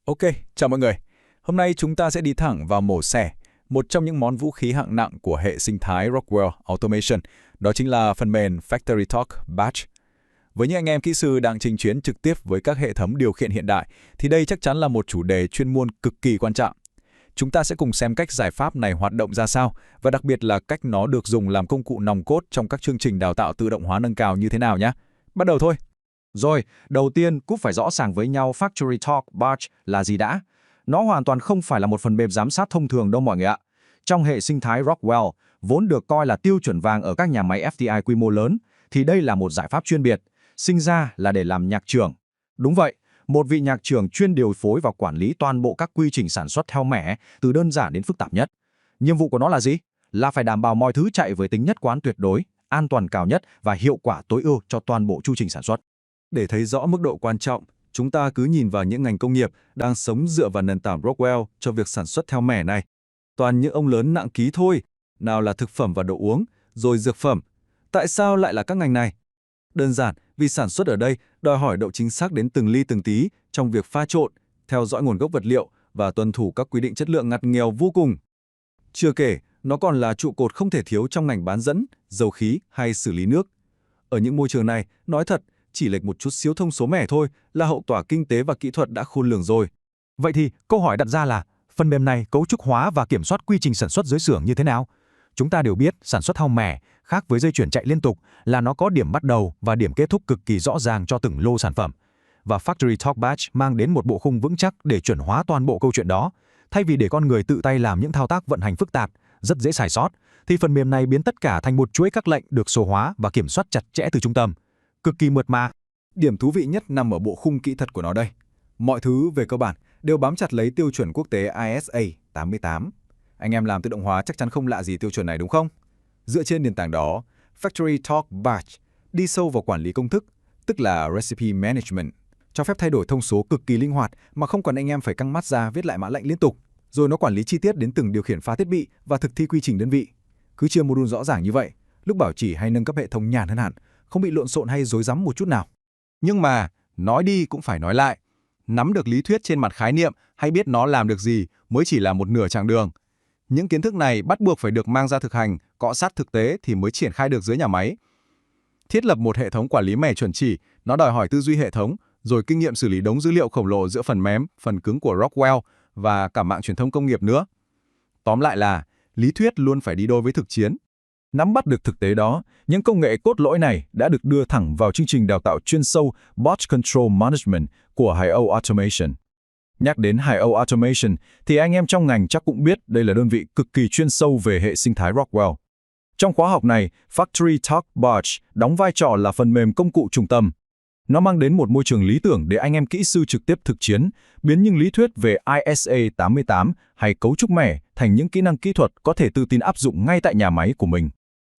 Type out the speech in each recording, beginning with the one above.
Ok, chào mọi người. Hôm nay chúng ta sẽ đi thẳng vào mổ xẻ, một trong những món vũ khí hạng nặng của hệ sinh thái Rockwell Automation, đó chính là phần mềm Factory Talk Batch. Với những anh em kỹ sư đang chinh chiến trực tiếp với các hệ thống điều khiển hiện đại, thì đây chắc chắn là một chủ đề chuyên môn cực kỳ quan trọng. Chúng ta sẽ cùng xem cách giải pháp này hoạt động ra sao, và đặc biệt là cách nó được dùng làm công cụ nòng cốt trong các chương trình đào tạo tự động hóa nâng cao như thế nào nhé. Bắt đầu thôi! Rồi, đầu tiên cũng phải rõ ràng với nhau Factory Talk Batch là gì đã. Nó hoàn toàn không phải là một phần mềm giám sát thông thường đâu mọi người ạ. Trong hệ sinh thái Rockwell, vốn được coi là tiêu chuẩn vàng ở các nhà máy FTI quy mô lớn, thì đây là một giải pháp chuyên biệt, sinh ra là để làm nhạc trưởng. Đúng vậy, một vị nhạc trưởng chuyên điều phối và quản lý toàn bộ các quy trình sản xuất theo mẻ, từ đơn giản đến phức tạp nhất. Nhiệm vụ của nó là gì? Là phải đảm bảo mọi thứ chạy với tính nhất quán tuyệt đối, an toàn cao nhất và hiệu quả tối ưu cho toàn bộ chu trình sản xuất. Để thấy rõ mức độ quan trọng, chúng ta cứ nhìn vào những ngành công nghiệp đang sống dựa vào nền tảng Rockwell cho việc sản xuất theo mẻ này. Toàn những ông lớn nặng ký thôi, nào là thực phẩm và đồ uống, rồi dược phẩm. Tại sao lại là các ngành này? Đơn giản, vì sản xuất ở đây đòi hỏi độ chính xác đến từng ly từng tí trong việc pha trộn, theo dõi nguồn gốc vật liệu và tuân thủ các quy định chất lượng ngặt nghèo vô cùng. Chưa kể, nó còn là trụ cột không thể thiếu trong ngành bán dẫn, dầu khí hay xử lý nước. Ở những môi trường này, nói thật, chỉ lệch một chút xíu thông số mẻ thôi là hậu quả kinh tế và kỹ thuật đã khôn lường rồi. Vậy thì câu hỏi đặt ra là phần mềm này cấu trúc hóa và kiểm soát quy trình sản xuất dưới xưởng như thế nào? Chúng ta đều biết sản xuất theo mẻ khác với dây chuyển chạy liên tục là nó có điểm bắt đầu và điểm kết thúc cực kỳ rõ ràng cho từng lô sản phẩm. Và Factory Talk Batch mang đến một bộ khung vững chắc để chuẩn hóa toàn bộ câu chuyện đó. Thay vì để con người tự tay làm những thao tác vận hành phức tạp, rất dễ sai sót, thì phần mềm này biến tất cả thành một chuỗi các lệnh được số hóa và kiểm soát chặt chẽ từ trung tâm. Cực kỳ mượt mà. Điểm thú vị nhất nằm ở bộ khung kỹ thuật của nó đây. Mọi thứ về cơ bản đều bám chặt lấy tiêu chuẩn quốc tế ISA 88. Anh em làm tự động hóa chắc chắn không lạ gì tiêu chuẩn này đúng không? Dựa trên nền tảng đó, Factory Talk Batch đi sâu vào quản lý công thức, tức là Recipe Management, cho phép thay đổi thông số cực kỳ linh hoạt mà không cần anh em phải căng mắt ra viết lại mã lệnh liên tục. Rồi nó quản lý chi tiết đến từng điều khiển pha thiết bị và thực thi quy trình đơn vị. Cứ chia module rõ ràng như vậy, lúc bảo trì hay nâng cấp hệ thống nhàn hơn hẳn, không bị lộn xộn hay rối rắm một chút nào. Nhưng mà, nói đi cũng phải nói lại. Nắm được lý thuyết trên mặt khái niệm hay biết nó làm được gì mới chỉ là một nửa chặng đường. Những kiến thức này bắt buộc phải được mang ra thực hành, cọ sát thực tế thì mới triển khai được dưới nhà máy. Thiết lập một hệ thống quản lý mẻ chuẩn chỉ, nó đòi hỏi tư duy hệ thống, rồi kinh nghiệm xử lý đống dữ liệu khổng lồ giữa phần mềm, phần cứng của Rockwell và cả mạng truyền thông công nghiệp nữa. Tóm lại là, lý thuyết luôn phải đi đôi với thực chiến. Nắm bắt được thực tế đó, những công nghệ cốt lõi này đã được đưa thẳng vào chương trình đào tạo chuyên sâu Batch Control Management của Hi.O. Automation. Nhắc đến Hi.O. Automation thì anh em trong ngành chắc cũng biết đây là đơn vị cực kỳ chuyên sâu về hệ sinh thái Rockwell. Trong khóa học này, Factory Talk Batch đóng vai trò là phần mềm công cụ trung tâm. Nó mang đến một môi trường lý tưởng để anh em kỹ sư trực tiếp thực chiến, biến những lý thuyết về ISA 88 hay cấu trúc mẻ thành những kỹ năng kỹ thuật có thể tự tin áp dụng ngay tại nhà máy của mình.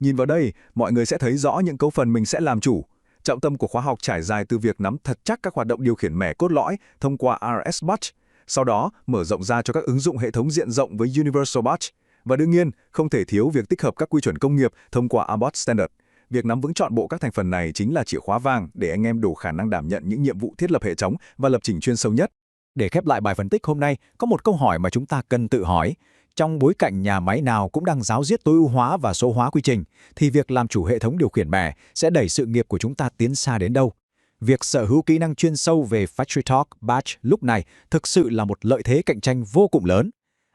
Nhìn vào đây, mọi người sẽ thấy rõ những cấu phần mình sẽ làm chủ. Trọng tâm của khóa học trải dài từ việc nắm thật chắc các hoạt động điều khiển mẻ cốt lõi thông qua RS Batch, sau đó mở rộng ra cho các ứng dụng hệ thống diện rộng với Universal Batch. Và đương nhiên, không thể thiếu việc tích hợp các quy chuẩn công nghiệp thông qua Abbott Standard. Việc nắm vững trọn bộ các thành phần này chính là chìa khóa vàng để anh em đủ khả năng đảm nhận những nhiệm vụ thiết lập hệ thống và lập trình chuyên sâu nhất. Để khép lại bài phân tích hôm nay, có một câu hỏi mà chúng ta cần tự hỏi. Trong bối cảnh nhà máy nào cũng đang ráo riết tối ưu hóa và số hóa quy trình, thì việc làm chủ hệ thống điều khiển mẻ sẽ đẩy sự nghiệp của chúng ta tiến xa đến đâu? Việc sở hữu kỹ năng chuyên sâu về Factory Talk Batch lúc này thực sự là một lợi thế cạnh tranh vô cùng lớn.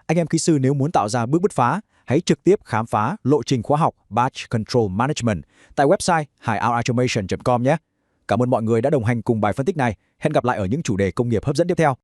Anh em kỹ sư nếu muốn tạo ra bước bứt phá, hãy trực tiếp khám phá lộ trình khóa học Batch Control Management tại website hiautomation.com nhé. Cảm ơn mọi người đã đồng hành cùng bài phân tích này. Hẹn gặp lại ở những chủ đề công nghiệp hấp dẫn tiếp theo.